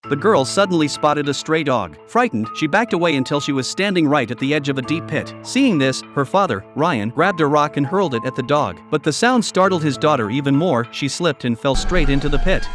the girl suddenly spotted a stray dog. Frightened, she backed away until she was standing right at the edge of a deep pit. Seeing this, her father, Ryan, grabbed a rock and hurled it at the dog. But the sound startled his daughter even more. She slipped and fell straight into the pit.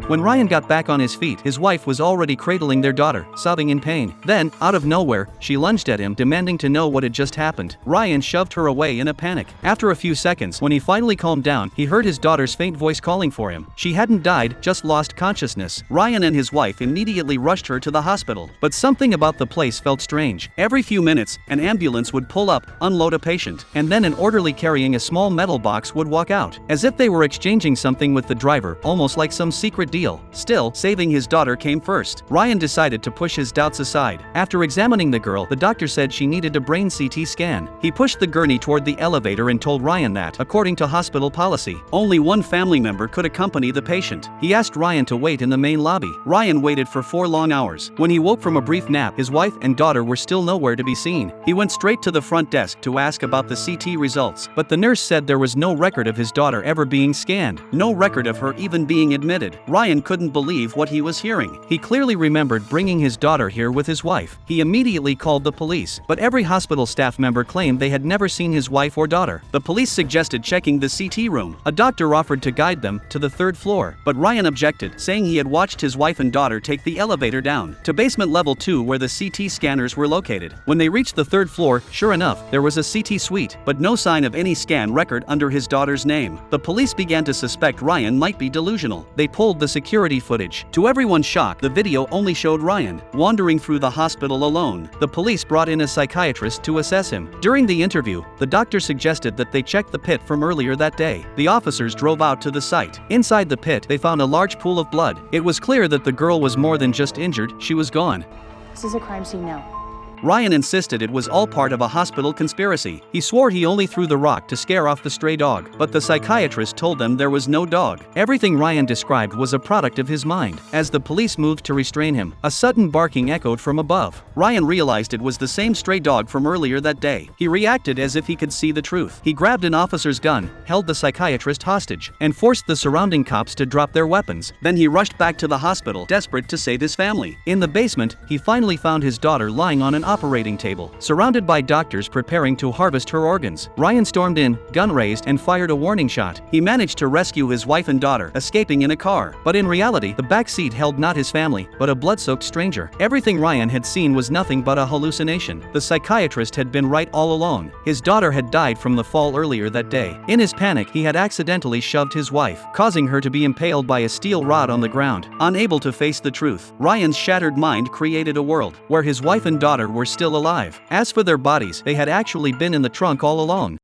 When Ryan got back on his feet, his wife was already cradling their daughter, sobbing in pain. Then, out of nowhere, she lunged at him, demanding to know what had just happened. Ryan shoved her away in a panic. After a few seconds, when he finally calmed down, he heard his daughter's faint voice calling for him. She hadn't died, just lost consciousness. Ryan and his wife immediately rushed her to the hospital. But something about the place felt strange. Every few minutes, an ambulance would pull up, unload a patient, and then an orderly carrying a small metal box would walk out, as if they were exchanging something with the driver, almost like some secret deal. Still, saving his daughter came first. Ryan decided to push his doubts aside. After examining the girl, the doctor said she needed a brain CT scan. He pushed the gurney toward the elevator and told Ryan that, according to hospital policy, only one family member could accompany the patient. He asked Ryan to wait in the main lobby. Ryan waited for 4 long hours. When he woke from a brief nap, his wife and daughter were still nowhere to be seen. He went straight to the front desk to ask about the CT results, but the nurse said there was no record of his daughter ever being scanned, no record of her even being admitted. Ryan couldn't believe what he was hearing. He clearly remembered bringing his daughter here with his wife. He immediately called the police, but every hospital staff member claimed they had never seen his wife or daughter. The police suggested checking the CT room. A doctor offered to guide them to the 3rd floor, but Ryan objected, saying he had watched his wife and daughter take the elevator down to basement level 2 where the CT scanners were located. When they reached the 3rd floor, sure enough, there was a CT suite, but no sign of any scan record under his daughter's name. The police began to suspect Ryan might be delusional. They pulled the security footage. To everyone's shock, the video only showed Ryan wandering through the hospital alone. The police brought in a psychiatrist to assess him. During the interview, the doctor suggested that they check the pit from earlier that day. The officers drove out to the site. Inside the pit, they found a large pool of blood. It was clear that the girl was more than just injured, she was gone. This is a crime scene now. Ryan insisted it was all part of a hospital conspiracy. He swore he only threw the rock to scare off the stray dog, but the psychiatrist told them there was no dog. Everything Ryan described was a product of his mind. As the police moved to restrain him, a sudden barking echoed from above. Ryan realized it was the same stray dog from earlier that day. He reacted as if he could see the truth. He grabbed an officer's gun, held the psychiatrist hostage, and forced the surrounding cops to drop their weapons. Then he rushed back to the hospital, desperate to save his family. In the basement, he finally found his daughter lying on an operating table, surrounded by doctors preparing to harvest her organs. Ryan stormed in, gun raised, and fired a warning shot. He managed to rescue his wife and daughter, escaping in a car. But in reality, the back seat held not his family, but a blood-soaked stranger. Everything Ryan had seen was nothing but a hallucination. The psychiatrist had been right all along. His daughter had died from the fall earlier that day. In his panic, he had accidentally shoved his wife, causing her to be impaled by a steel rod on the ground. Unable to face the truth, Ryan's shattered mind created a world where his wife and daughter were still alive. As for their bodies, they had actually been in the trunk all along.